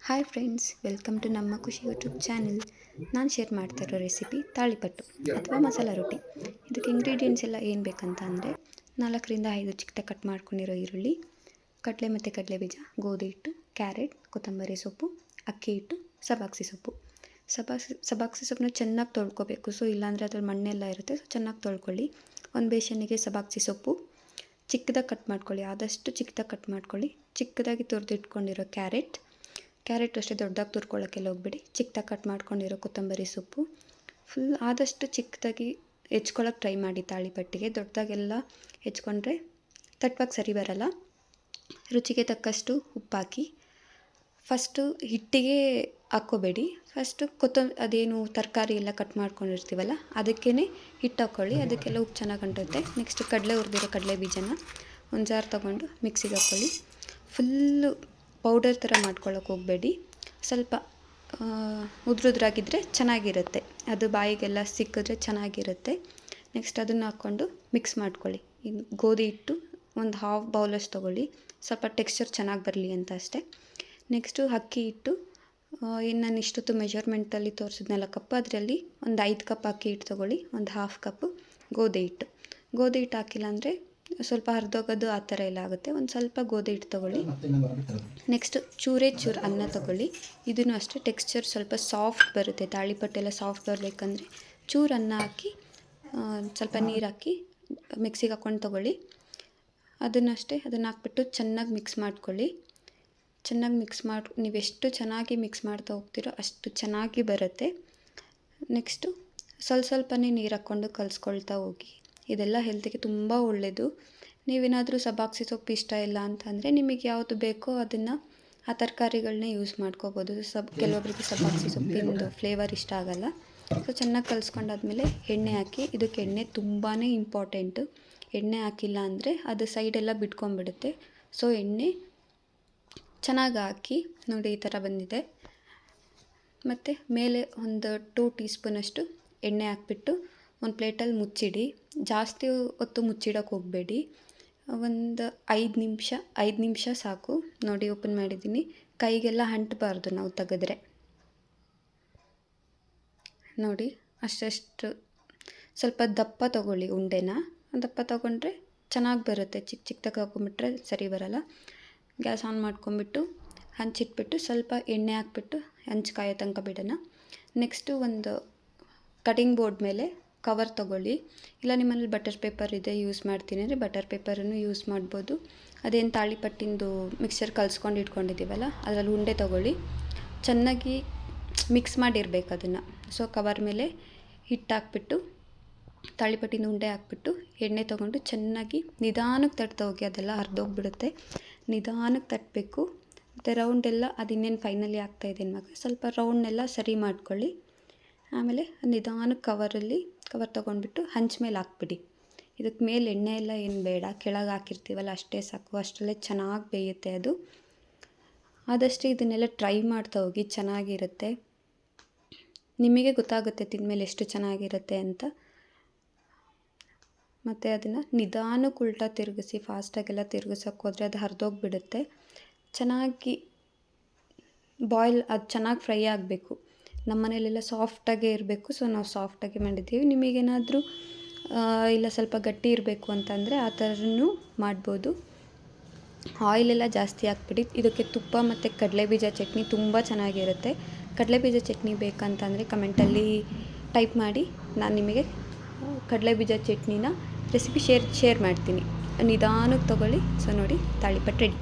Hi friends, welcome to ನಮ್ಮ ಖುಷಿ YouTube channel. ನಾನು ಶೇರ್ ಮಾಡ್ತಾ ಇರೋ ರೆಸಿಪಿ ತಾಳಿಪಟ್ಟು ಅಥವಾ ಮಸಾಲ ರೊಟ್ಟಿ. ಇದಕ್ಕೆ ಇಂಗ್ರೀಡಿಯೆಂಟ್ಸ್ ಎಲ್ಲ ಏನು ಬೇಕಂತ ಅಂದರೆ 4-5 ಚಿಕ್ಕದಾಗಿ ಕಟ್ ಮಾಡ್ಕೊಂಡಿರೋ ಈರುಳ್ಳಿ, ಕಡಲೆ ಮತ್ತು ಕಡಲೆ ಬೀಜ, ಗೋಧಿ ಹಿಟ್ಟು, ಕ್ಯಾರೆಟ್, ಕೊತ್ತಂಬರಿ ಸೊಪ್ಪು, ಅಕ್ಕಿ ಹಿಟ್ಟು, ಸಬ್ಬಾಕ್ಸಿ ಸೊಪ್ಪು. ಸಬ್ಬಾಕ್ಸಿ ಸೊಪ್ಪನ್ನ ಚೆನ್ನಾಗಿ ತೊಳ್ಕೊಬೇಕು. ಸೊ ಇಲ್ಲಾಂದರೆ ಅದ್ರಲ್ಲಿ ಮಣ್ಣೆಲ್ಲ ಇರುತ್ತೆ. ಸೊ ಚೆನ್ನಾಗಿ ತೊಳ್ಕೊಳ್ಳಿ. ಒಂದು ಬೇಸನ್ನಿಗೆ ಸಬ್ಬಾಕ್ಸಿ ಸೊಪ್ಪು ಚಿಕ್ಕದಾಗಿ ಕಟ್ ಮಾಡ್ಕೊಳ್ಳಿ. ಆದಷ್ಟು ಚಿಕ್ಕದಾಗಿ ಕಟ್ ಮಾಡ್ಕೊಳ್ಳಿ. ಚಿಕ್ಕದಾಗಿ ತುರಿದಿಟ್ಕೊಂಡಿರೋ ಕ್ಯಾರೆಟ್ ಅಷ್ಟೇ ದೊಡ್ಡದಾಗಿ ತುರ್ಕೊಳ್ಳೋಕ್ಕೆಲ್ಲ ಹೋಗ್ಬೇಡಿ. ಚಿಕ್ಕದಾಗಿ ಕಟ್ ಮಾಡ್ಕೊಂಡಿರೋ ಕೊತ್ತಂಬರಿ ಸೊಪ್ಪು ಆದಷ್ಟು ಚಿಕ್ಕದಾಗಿ ಹೆಚ್ಕೊಳ್ಳೋಕೆ ಟ್ರೈ ಮಾಡಿ. ತಾಳಿಪಟ್ಟಿಗೆ ದೊಡ್ಡದಾಗೆಲ್ಲ ಹೆಚ್ಕೊಂಡ್ರೆ ತಟ್ಟವಾಗಿ ಸರಿ ಬರಲ್ಲ. ರುಚಿಗೆ ತಕ್ಕಷ್ಟು ಉಪ್ಪಾಕಿ. ಫಸ್ಟು ಹಿಟ್ಟಿಗೆ ಹಾಕ್ಕೋಬೇಡಿ. ಫಸ್ಟು ಅದೇನು ತರಕಾರಿ ಎಲ್ಲ ಕಟ್ ಮಾಡ್ಕೊಂಡಿರ್ತೀವಲ್ಲ ಅದಕ್ಕೇ ಹಿಟ್ಟು ಹಾಕ್ಕೊಳ್ಳಿ. ಅದಕ್ಕೆಲ್ಲ ಉಪ್ಪು ಚೆನ್ನಾಗಿ ಅಂಟುತ್ತೆ. ನೆಕ್ಸ್ಟ್ ಕಡಲೆ ಹುರಿದಿರೋ ಕಡಲೆ ಬೀಜನ ಒಂದು ಜಾರ್ ತೊಗೊಂಡು ಮಿಕ್ಸಿಗೆ ಹಾಕ್ಕೊಳ್ಳಿ. ಫುಲ್ಲು ಪೌಡರ್ ಥರ ಮಾಡ್ಕೊಳ್ಳೋಕೆ ಹೋಗಬೇಡಿ. ಸ್ವಲ್ಪ ಉದ್ರುದ್ರಾಗಿದ್ದರೆ ಚೆನ್ನಾಗಿರುತ್ತೆ. ಅದು ಬಾಯಿಗೆಲ್ಲ ಸಿಕ್ಕಿದ್ರೆ ಚೆನ್ನಾಗಿರುತ್ತೆ. ನೆಕ್ಸ್ಟ್ ಅದನ್ನು ಹಾಕ್ಕೊಂಡು ಮಿಕ್ಸ್ ಮಾಡ್ಕೊಳ್ಳಿ. ಇನ್ನು ಗೋಧಿ ಹಿಟ್ಟು ಒಂದು ಹಾಫ್ ಬೌಲಷ್ಟು ತೊಗೊಳ್ಳಿ. ಸ್ವಲ್ಪ ಟೆಕ್ಸ್ಚರ್ ಚೆನ್ನಾಗಿ ಬರಲಿ ಅಂತ ಅಷ್ಟೇ. ನೆಕ್ಸ್ಟು ಅಕ್ಕಿ ಹಿಟ್ಟು ನಾನು ಇಷ್ಟೊತ್ತು ಮೆಜರ್ಮೆಂಟಲ್ಲಿ ತೋರಿಸಿದ್ನಲ್ಲ ಕಪ್, ಅದರಲ್ಲಿ ಒಂದು 5 ಕಪ್ ಅಕ್ಕಿ ಹಿಟ್ಟು ತೊಗೊಳ್ಳಿ. ಒಂದು ಹಾಫ್ ಕಪ್ಪು ಗೋಧಿ ಹಿಟ್ಟು ಹಾಕಿಲ್ಲ ಅಂದರೆ ಸ್ವಲ್ಪ ಹರಿದೋಗೋದು ಆ ಥರ ಎಲ್ಲ ಆಗುತ್ತೆ. ಒಂದು ಸ್ವಲ್ಪ ಗೋಧಿ ಹಿಟ್ಟು ತೊಗೊಳ್ಳಿ. ನೆಕ್ಸ್ಟ್ ಚೂರು ಅನ್ನ ತೊಗೊಳ್ಳಿ. ಇದನ್ನು ಅಷ್ಟೇ ಟೆಕ್ಸ್ಚರ್ ಸ್ವಲ್ಪ ಸಾಫ್ಟ್ ಬರುತ್ತೆ. ತಾಳಿಪಟ್ಟೆಲ್ಲ ಸಾಫ್ಟ್ ಬರಬೇಕಂದ್ರೆ ಚೂರು ಅನ್ನ ಹಾಕಿ ಸ್ವಲ್ಪ ನೀರು ಹಾಕಿ ಮಿಕ್ಸಿಗೆ ಹಾಕ್ಕೊಂಡು ತೊಗೊಳ್ಳಿ. ಅದನ್ನು ಹಾಕ್ಬಿಟ್ಟು ಚೆನ್ನಾಗಿ ಮಿಕ್ಸ್ ಮಾಡ್ಕೊಳ್ಳಿ. ನೀವೆಷ್ಟು ಚೆನ್ನಾಗಿ ಮಿಕ್ಸ್ ಮಾಡ್ತಾ ಹೋಗ್ತೀರೋ ಅಷ್ಟು ಚೆನ್ನಾಗಿ ಬರುತ್ತೆ. ನೆಕ್ಸ್ಟು ಸ್ವಲ್ಪನೇ ನೀರು ಹಾಕ್ಕೊಂಡು ಕಲಿಸ್ಕೊಳ್ತಾ ಹೋಗಿ. ಇದೆಲ್ಲ ಹೆಲ್ತಿಗೆ ತುಂಬ ಒಳ್ಳೆಯದು. ನೀವೇನಾದರೂ ಸಬ್ಬಾಕ್ಸಿ ಸೊಪ್ಪು ಇಷ್ಟ ಇಲ್ಲ ಅಂತಂದರೆ ನಿಮಗೆ ಯಾವುದು ಬೇಕೋ ಅದನ್ನು ಆ ತರಕಾರಿಗಳನ್ನೇ ಯೂಸ್ ಮಾಡ್ಕೋಬೋದು. ಕೆಲವೊಬ್ಬರಿಗೆ ಸಬ್ಬಾಕ್ಸಿ ಸೊಪ್ಪಿಂದು ಫ್ಲೇವರ್ ಇಷ್ಟ ಆಗೋಲ್ಲ. ಸೊ ಚೆನ್ನಾಗಿ ಕಲಿಸ್ಕೊಂಡಾದ್ಮೇಲೆ ಎಣ್ಣೆ ಹಾಕಿ. ಇದಕ್ಕೆ ಎಣ್ಣೆ ತುಂಬಾ ಇಂಪಾರ್ಟೆಂಟು. ಎಣ್ಣೆ ಹಾಕಿಲ್ಲ ಅಂದರೆ ಅದು ಸೈಡೆಲ್ಲ ಬಿಟ್ಕೊಂಡ್ಬಿಡುತ್ತೆ. ಸೊ ಎಣ್ಣೆ ಚೆನ್ನಾಗಿ ಹಾಕಿ ನೋಡಿ, ಈ ಥರ ಬಂದಿದೆ. ಮತ್ತು ಮೇಲೆ ಒಂದು 2 ಟೀ ಸ್ಪೂನಷ್ಟು ಎಣ್ಣೆ ಹಾಕ್ಬಿಟ್ಟು ಒಂದು ಪ್ಲೇಟಲ್ಲಿ ಮುಚ್ಚಿಡಿ. ಜಾಸ್ತಿ ಹೊತ್ತು ಮುಚ್ಚಿಡೋಕೆ ಹೋಗಬೇಡಿ. ಒಂದು 5 ನಿಮಿಷ ಸಾಕು. ನೋಡಿ, ಓಪನ್ ಮಾಡಿದ್ದೀನಿ. ಕೈಗೆಲ್ಲ ಅಂಟಬಾರ್ದು ನಾವು ತೆಗೆದ್ರೆ. ನೋಡಿ, ಅಷ್ಟು ಸ್ವಲ್ಪ ದಪ್ಪ ತೊಗೊಳ್ಳಿ. ಉಂಡೆನ ದಪ್ಪ ತೊಗೊಂಡ್ರೆ ಚೆನ್ನಾಗಿ ಬರುತ್ತೆ. ಚಿಕ್ಕದಾಗಿ ಹಾಕೊಂಡ್ಬಿಟ್ರೆ ಸರಿ ಬರಲ್ಲ. ಗ್ಯಾಸ್ ಆನ್ ಮಾಡ್ಕೊಂಬಿಟ್ಟು ಹಂಚಿಟ್ಬಿಟ್ಟು ಸ್ವಲ್ಪ ಎಣ್ಣೆ ಹಾಕ್ಬಿಟ್ಟು ಹಂಚು ಕಾಯೋ ತನಕ ಬಿಡೋಣ. ನೆಕ್ಸ್ಟು ಒಂದು ಕಟಿಂಗ್ ಬೋರ್ಡ್ ಮೇಲೆ ಕವರ್ ತೊಗೊಳ್ಳಿ. ಇಲ್ಲ ನಿಮ್ಮಲ್ಲಿ ಬಟರ್ ಪೇಪರ್ ಇದೆ ಯೂಸ್ ಮಾಡ್ತೀನಿ ಅಂದರೆ ಬಟರ್ ಪೇಪರನ್ನು ಯೂಸ್ ಮಾಡ್ಬೋದು. ಅದೇನು ತಾಳಿಪಟ್ಟಿಂದು ಮಿಕ್ಸ್ಚರ್ ಕಲಿಸ್ಕೊಂಡು ಇಟ್ಕೊಂಡಿದ್ದೀವಲ್ಲ ಅದರಲ್ಲಿ ಉಂಡೆ ತೊಗೊಳ್ಳಿ. ಚೆನ್ನಾಗಿ ಮಿಕ್ಸ್ ಮಾಡಿರ್ಬೇಕು ಅದನ್ನು. ಸೊ ಕವರ್ ಮೇಲೆ ಹಿಟ್ಟು ಹಾಕ್ಬಿಟ್ಟು ತಾಳಿಪಟ್ಟಿನ ಉಂಡೆ ಹಾಕ್ಬಿಟ್ಟು ಎಣ್ಣೆ ತೊಗೊಂಡು ಚೆನ್ನಾಗಿ ನಿಧಾನಕ್ಕೆ ತಟ್ತಾ ಹೋಗಿ. ಅದೆಲ್ಲ ಹರಿದೋಗ್ಬಿಡುತ್ತೆ. ನಿಧಾನಕ್ಕೆ ತಟ್ಟಬೇಕು. ಮತ್ತು ರೌಂಡೆಲ್ಲ ಇನ್ನೇನು ಫೈನಲಿ ಆಗ್ತಾಯಿದೆ ಮಗ. ಸ್ವಲ್ಪ ರೌಂಡ್ನೆಲ್ಲ ಸರಿ ಮಾಡ್ಕೊಳ್ಳಿ. ಆಮೇಲೆ ನಿಧಾನಕ್ಕೆ ಕವರ್ ತೊಗೊಂಡ್ಬಿಟ್ಟು ಹಂಚ್ ಮೇಲೆ ಹಾಕ್ಬಿಡಿ. ಇದಕ್ಕೆ ಮೇಲೆ ಎಣ್ಣೆ ಎಲ್ಲ ಏನು ಬೇಡ, ಕೆಳಗೆ ಹಾಕಿರ್ತೀವಲ್ಲ ಅಷ್ಟೇ ಸಾಕು. ಅಷ್ಟರಲ್ಲೇ ಚೆನ್ನಾಗಿ ಬೇಯುತ್ತೆ ಅದು. ಆದಷ್ಟು ಇದನ್ನೆಲ್ಲ ಟ್ರೈ ಮಾಡ್ತಾ ಹೋಗಿ, ಚೆನ್ನಾಗಿರುತ್ತೆ. ನಿಮಗೆ ಗೊತ್ತಾಗುತ್ತೆ ತಿಂದಮೇಲೆ ಎಷ್ಟು ಚೆನ್ನಾಗಿರುತ್ತೆ ಅಂತ. ಮತ್ತು ಅದನ್ನು ನಿಧಾನಕ್ಕೆ ಉಲ್ಟಾ ತಿರುಗಿಸಿ. ಫಾಸ್ಟಾಗೆಲ್ಲ ತಿರುಗಿಸೋಕೆ ಹೋದರೆ ಅದು ಹರಿದೋಗ್ಬಿಡುತ್ತೆ. ಚೆನ್ನಾಗಿ ಅದು ಚೆನ್ನಾಗಿ ಫ್ರೈ ಆಗಬೇಕು. ನಮ್ಮ ಮನೇಲೆಲ್ಲ ಸಾಫ್ಟಾಗೇ ಇರಬೇಕು. ಸೊ ನಾವು ಸಾಫ್ಟಾಗಿ ಮಾಡಿದ್ದೀವಿ. ನಿಮಗೇನಾದರೂ ಇಲ್ಲ ಸ್ವಲ್ಪ ಗಟ್ಟಿ ಇರಬೇಕು ಅಂತಂದರೆ ಆ ಥರನೂ ಮಾಡ್ಬೋದು. ಆಯಿಲೆಲ್ಲ ಜಾಸ್ತಿ ಹಾಕ್ಬಿಡಿ. ಇದಕ್ಕೆ ತುಪ್ಪ ಮತ್ತು ಕಡಲೆಬೀಜ ಚಟ್ನಿ ತುಂಬ ಚೆನ್ನಾಗಿರುತ್ತೆ. ಕಡಲೆಬೀಜ ಚಟ್ನಿ ಬೇಕಂತಂದರೆ ಕಮೆಂಟಲ್ಲಿ ಟೈಪ್ ಮಾಡಿ. ನಾನು ನಿಮಗೆ ಕಡಲೆಬೀಜ ಚಟ್ನಿನ ರೆಸಿಪಿ ಶೇರ್ ಮಾಡ್ತೀನಿ. ನಿಧಾನಕ್ಕೆ ತೊಗೊಳ್ಳಿ. ಸೊ ನೋಡಿ, ತಾಳಿಪಟ್ಟು ರೆಡಿ.